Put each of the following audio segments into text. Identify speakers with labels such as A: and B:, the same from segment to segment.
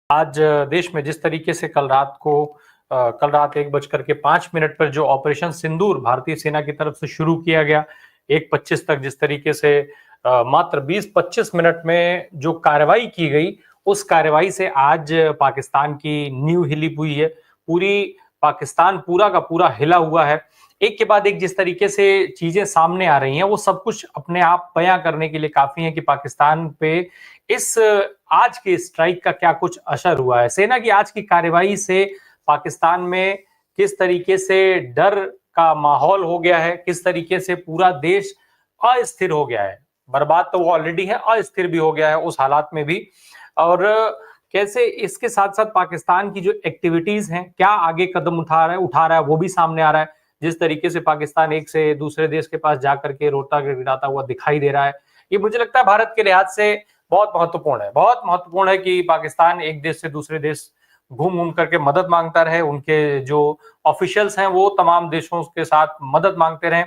A: आज देश में जिस तरीके से कल रात 1:05 पर जो ऑपरेशन सिंदूर भारतीय सेना की तरफ से शुरू किया गया, 1:25 तक जिस तरीके से मात्र 20-25 मिनट में जो कार्रवाई की गई, उस कार्रवाई से आज पाकिस्तान की नींव हिली हुई है। पूरी पाकिस्तान पूरा का पूरा हिला हुआ है। एक के बाद एक जिस तरीके से चीजें सामने आ रही हैं, वो सब कुछ अपने आप बयां करने के लिए काफी है कि पाकिस्तान पे इस आज के स्ट्राइक का क्या कुछ असर हुआ है। सेना की आज की कार्रवाई से पाकिस्तान में किस तरीके से डर का माहौल हो गया है, किस तरीके से पूरा देश अस्थिर हो गया है। बर्बाद तो वो ऑलरेडी है, अस्थिर भी हो गया है उस हालात में भी। और कैसे इसके साथ साथ पाकिस्तान की जो एक्टिविटीज हैं, क्या आगे कदम उठा रहा है वो भी सामने आ रहा है। जिस तरीके से पाकिस्तान एक से दूसरे देश के पास जाकर के रोता गिड़गिड़ाता हुआ दिखाई दे रहा है, ये मुझे लगता है भारत के लिहाज से बहुत महत्वपूर्ण है। बहुत महत्वपूर्ण है कि पाकिस्तान एक देश से दूसरे देश घूम घूम करके मदद मांगता रहे, उनके जो ऑफिशियल्स हैं वो तमाम देशों के साथ मदद मांगते रहे।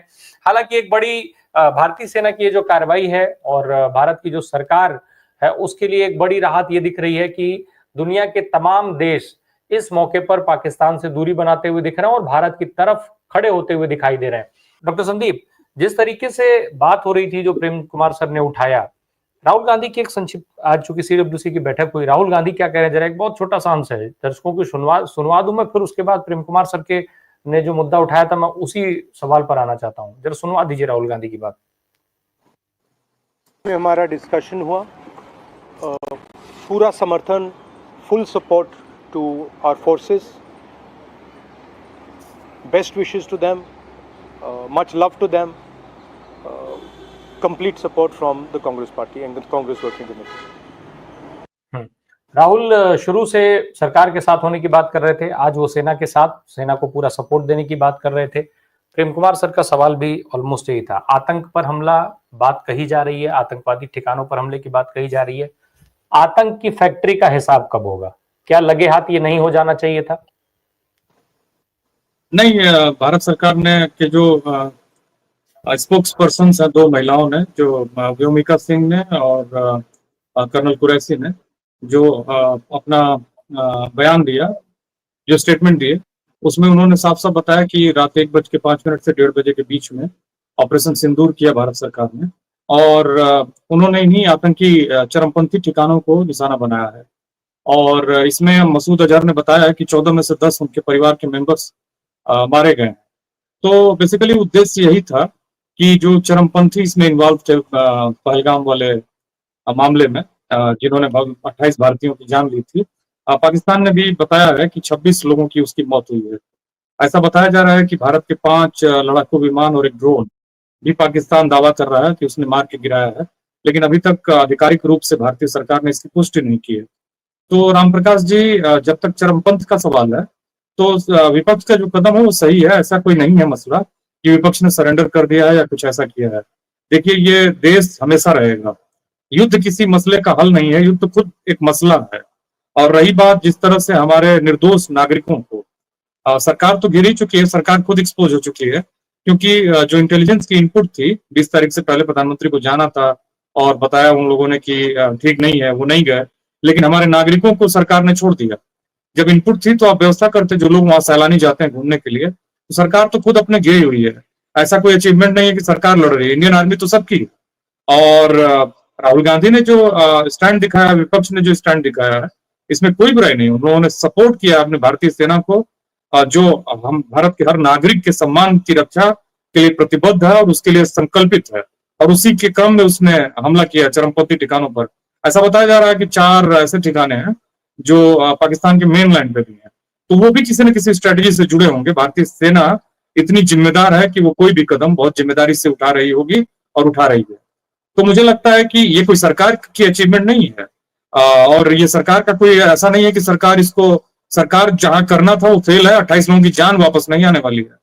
A: हालांकि एक बड़ी भारतीय सेना की जो कार्रवाई है और भारत की जो सरकार है, उसके लिए एक बड़ी राहत ये दिख रही है कि दुनिया के तमाम देश इस मौके पर पाकिस्तान से दूरी बनाते हुए दिख रहे हैं और भारत की तरफ खड़े होते हुए दिखाई दे रहे हैं। डॉक्टर संदीप, जिस तरीके से बात हो रही थी जो प्रेम कुमार सर ने उठाया, राहुल गांधी की एक संक्षिप्त आज चूंकि सीडब्ल्यूसी की बैठक हुई, राहुल गांधी क्या कह रहे हैं, जरा एक बहुत छोटा सा अंश है, दर्शकों को सुनवा दूं मैं, फिर उसके बाद प्रेम कुमार सर के ने जो मुद्दा उठाया था मैं उसी सवाल पर आना चाहता हूं। जरा सुनवा दीजिए राहुल गांधी की बात।
B: में हमारा डिस्कशन हुआ, पूरा समर्थन, full support to our forces, best wishes to them, much love to them, complete support from the Congress party and the Congress working committee।
A: Rahul शुरू से सरकार के साथ होने की बात कर रहे थे, आज वो सेना के साथ, सेना को पूरा सपोर्ट देने की बात कर रहे थे। प्रेम कुमार सर का सवाल भी ऑलमोस्ट यही था। आतंक पर हमला बात कही जा रही है, आतंकवादी ठिकानों पर हमले की बात कही जा रही है। आतंक की फैक्ट्री का हिसाब कब होगा? क्या लगे हाथ ये नहीं हो जाना चाहिए था?
C: नहीं, भारत सरकार ने के जो स्पोक्स पर्सन है, दो महिलाओं ने, जो व्योमिका सिंह ने और कर्नल कुरैशी ने, जो अपना बयान दिया, जो स्टेटमेंट दिए, उसमें उन्होंने साफ साफ बताया कि रात 1:05 से 1:30 बजे के बीच में ऑपरेशन सिंदूर किया भारत सरकार ने, और उन्होंने इन्हीं आतंकी चरमपंथी ठिकानों को निशाना बनाया है। और इसमें मसूद अजहर ने बताया है कि 14 में से 10 उनके परिवार के मेंबर्स मारे गए। तो बेसिकली उद्देश्य यही था कि जो चरमपंथी इसमें इन्वॉल्व थे पहलगाम वाले मामले में, जिन्होंने 28 भारतीयों की जान ली थी, पाकिस्तान ने भी बताया है कि 26 लोगों की उसकी मौत हुई है। ऐसा बताया जा रहा है कि भारत के 5 लड़ाकू विमान और एक ड्रोन भी पाकिस्तान दावा कर रहा है कि उसने मार के गिराया है, लेकिन अभी तक आधिकारिक रूप से भारतीय सरकार ने इसकी पुष्टि नहीं की है। तो रामप्रकाश जी, जब तक चरमपंथ का सवाल है तो विपक्ष का जो कदम है वो सही है। ऐसा कोई नहीं है मसला कि विपक्ष ने सरेंडर कर दिया है या कुछ ऐसा किया है। देखिए, ये देश हमेशा रहेगा, युद्ध किसी मसले का हल नहीं है, युद्ध खुद एक मसला है। और रही बात जिस तरह से हमारे निर्दोष नागरिकों को सरकार तो गिर ही चुकी है, सरकार खुद एक्सपोज हो चुकी है, क्योंकि जो इंटेलिजेंस की इनपुट थी, 20 तारीख से पहले प्रधानमंत्री को जाना था और बताया उन लोगों ने कि ठीक नहीं है, वो नहीं गए, लेकिन हमारे नागरिकों को सरकार ने छोड़ दिया। जब इनपुट थी तो आप व्यवस्था करते, जो लोग वहां सैलानी जाते हैं घूमने के लिए, तो सरकार तो खुद अपने गई हुई है। ऐसा कोई अचीवमेंट नहीं है कि सरकार लड़ रही है, इंडियन आर्मी तो सबकी है। और राहुल गांधी ने जो स्टैंड दिखाया, विपक्ष ने जो स्टैंड दिखाया है, इसमें कोई बुराई नहीं। उन्होंने सपोर्ट किया अपने भारतीय सेना को, जो हम भारत के हर नागरिक के सम्मान की रक्षा के लिए प्रतिबद्ध है और उसके लिए संकल्पित है, और उसी के क्रम में उसने हमला किया चरमपंथी ठिकानों पर। ऐसा बताया जा रहा है कि 4 ऐसे ठिकाने हैं जो पाकिस्तान के मेन लैंड पे भी हैं, तो वो भी किसी न किसी स्ट्रेटेजी से जुड़े होंगे। भारतीय सेना इतनी जिम्मेदार है कि वो कोई भी कदम बहुत जिम्मेदारी से उठा रही होगी और उठा रही है। तो मुझे लगता है कि ये कोई सरकार की अचीवमेंट नहीं है, और ये सरकार का कोई ऐसा नहीं है कि सरकार जहां करना था वो फेल है। 28 लोगों की जान वापस नहीं आने वाली है,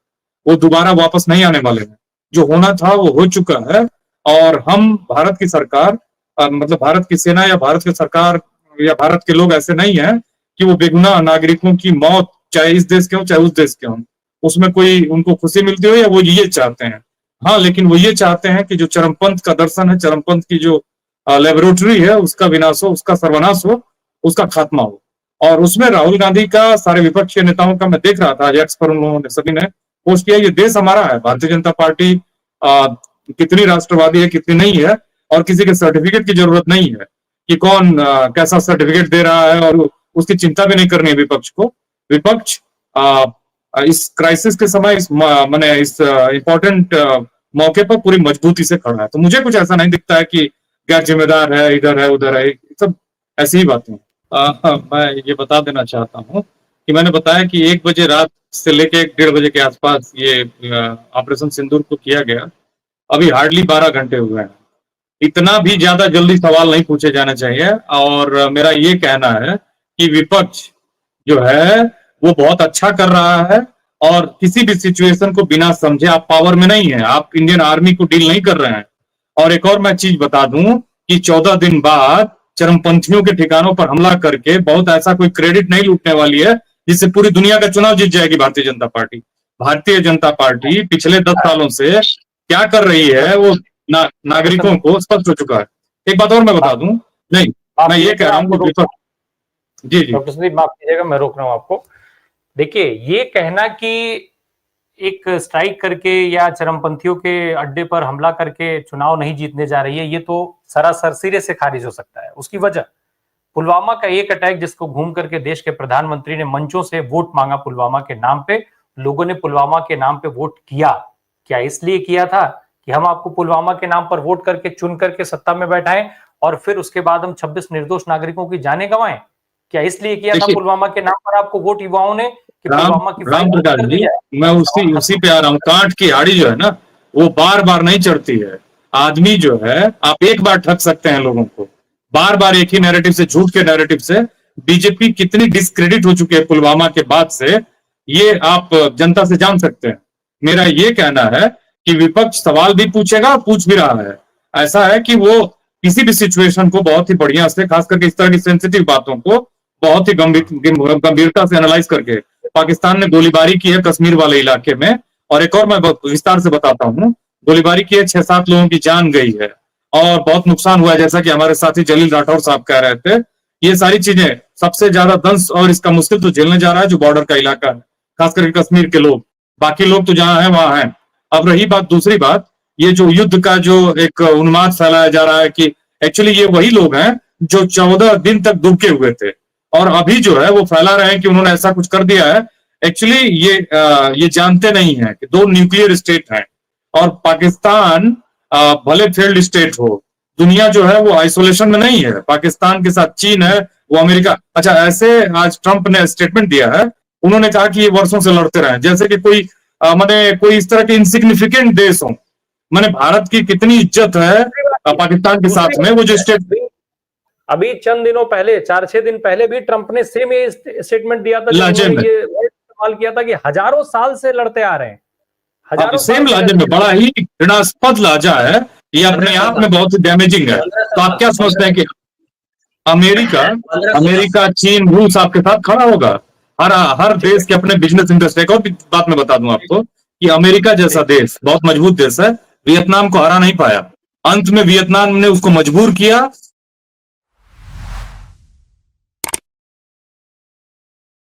C: वो दोबारा वापस नहीं आने वाले हैं। जो होना था वो हो चुका है, और हम भारत की सरकार, मतलब भारत की सेना या भारत की सरकार या भारत के लोग ऐसे नहीं है कि वो बेगुनाह नागरिकों की मौत, चाहे इस देश के हो चाहे उस देश के हो, उसमें कोई उनको खुशी मिलती हो, या वो ये चाहते हैं। हाँ, लेकिन वो ये चाहते हैं कि जो चरमपंथ का दर्शन है, चरमपंथ की जो लेबोरेटरी है, उसका विनाश हो, उसका सर्वनाश हो, उसका खात्मा हो। और उसमें राहुल गांधी का, सारे विपक्ष के नेताओं का मैं देख रहा था, आज एक्स पर उन लोगों ने सभी ने पोस्ट किया, ये देश हमारा है, भारतीय जनता पार्टी कितनी राष्ट्रवादी है कितनी नहीं है, और किसी के सर्टिफिकेट की जरूरत नहीं है कि कौन कैसा सर्टिफिकेट दे रहा है, और उसकी चिंता भी नहीं करनी है विपक्ष को। विपक्ष इस क्राइसिस के समय, इस माने इस इम्पोर्टेंट मौके पर पूरी मजबूती से खड़ा है। तो मुझे कुछ ऐसा नहीं दिखता है कि गैर जिम्मेदार है, इधर है उधर है, सब ऐसी ही बातें हैं। मैं ये बता देना चाहता हूँ कि मैंने बताया कि 1 बजे रात से लेके 1-1:30 बजे के आसपास ये ऑपरेशन सिंदूर को किया गया। अभी हार्डली 12 घंटे हुए हैं। इतना भी ज्यादा जल्दी सवाल नहीं पूछे जाने चाहिए। और मेरा ये कहना है कि विपक्ष जो है वो बहुत अच्छा कर रहा है, और किसी भी सिचुएशन को बिना समझे, आप पावर में नहीं है, आप इंडियन आर्मी को डील नहीं कर रहे हैं। और एक और मैं चीज बता दूं कि 14 दिन बाद चरमपंथियों के ठिकानों पर हमला करके बहुत ऐसा कोई क्रेडिट नहीं लूटने वाली है जिससे पूरी दुनिया का चुनाव जीत जाएगी भारतीय जनता पार्टी। भारतीय जनता पार्टी पिछले 10 सालों से क्या कर रही है वो नागरिकों को स्पष्ट हो चुका है। एक बात और मैं बता दूं, नहीं मैं ये कह रहा हूँ कि विपक्ष, जी
A: डॉक्टर संदीप माफ कीजिएगा, मैं रोक रहा हूं आपको। देखिए, ये कहना कि एक स्ट्राइक करके या चरमपंथियों के अड्डे पर हमला करके चुनाव नहीं जीतने जा रही है, ये तो सरासर सिरे से खारिज हो सकता है। उसकी वजह पुलवामा का एक अटैक, जिसको घूम करके देश के प्रधानमंत्री ने मंचों से वोट मांगा पुलवामा के नाम पे, लोगों ने पुलवामा के नाम पे वोट किया। क्या इसलिए किया था कि हम आपको पुलवामा के नाम पर वोट करके चुन करके सत्ता में बैठाएं और फिर उसके बाद हम 26 निर्दोष नागरिकों की जानें गंवाएं? क्या इसलिए किया था पुलवामा के नाम पर आपको वोट युवाओं ने कि पुलवामा की
C: राम प्रकाश जी, मैं उसी पे आ रहा हूँ। कांट की आड़ी जो है ना, वो बार बार नहीं चढ़ती है। आदमी जो है, आप एक बार ठग सकते हैं लोगों को, बार बार एक ही नैरेटिव से, झूठ के नैरेटिव से। बीजेपी कितनी डिस्क्रेडिट हो चुकी है पुलवामा के बाद से, ये आप जनता से जान सकते हैं। मेरा ये कहना है कि विपक्ष सवाल भी पूछेगा, पूछ भी रहा है। ऐसा है कि वो किसी भी सिचुएशन को बहुत ही बढ़िया से, खास करके इस तरह की सेंसिटिव बातों को बहुत ही गंभीरता से एनालाइज करके, पाकिस्तान ने गोलीबारी की है कश्मीर वाले इलाके में, और एक और मैं विस्तार से बताता हूँ, गोलीबारी की है, 6-7 लोगों की जान गई है और बहुत नुकसान हुआ है, जैसा कि हमारे साथी जलील राठौर साहब कह रहे थे। ये सारी चीजें, सबसे ज्यादा दंश और इसका मुश्किल तो झेलने जा रहा है जो बॉर्डर का इलाका है, खास करके कश्मीर के लोग। बाकी लोग तो जहां है वहां है। अब रही बात, दूसरी बात, ये जो युद्ध का जो एक उन्माद फैलाया जा रहा है कि एक्चुअली ये वही लोग हैं जो 14 दिन तक दुबके हुए थे, और अभी जो है वो फैला रहे हैं कि उन्होंने ऐसा कुछ कर दिया है। एक्चुअली ये जानते नहीं है कि 2 न्यूक्लियर स्टेट हैं, और पाकिस्तान भले फेल्ड स्टेट हो, दुनिया जो है वो आइसोलेशन में नहीं है। पाकिस्तान के साथ चीन है, वो अमेरिका। अच्छा, ऐसे आज ट्रंप ने स्टेटमेंट दिया है, उन्होंने कहा कि ये वर्षों से लड़ते रहे, जैसे कि कोई माने कोई इस तरह के इंसिग्निफिकेंट देश हो। माने भारत की कितनी इज्जत है पाकिस्तान के साथ में, वो जो स्टेट।
A: अभी चंद दिनों पहले, 4-6 दिन पहले भी ट्रंप ने सेम ये स्टेटमेंट दिया था, ये इस्तेमाल किया था कि हजारों साल से लड़ते आ रहे हैं, हजारों
C: सेम लहजे में। बड़ा ही घृणास्पद लहजा है ये, अपने आप में बहुत ही डैमेजिंग है। तो आप क्या सोचते हैं कि अमेरिका, चीन, रूस आपके साथ खड़ा होगा? हर देश के अपने बिजनेस इंटरेस्ट। एक और बात मैं बता दूं आपको कि अमेरिका जैसा देश बहुत मजबूत देश है, वियतनाम को हरा नहीं पाया। अंत में वियतनाम ने उसको मजबूर किया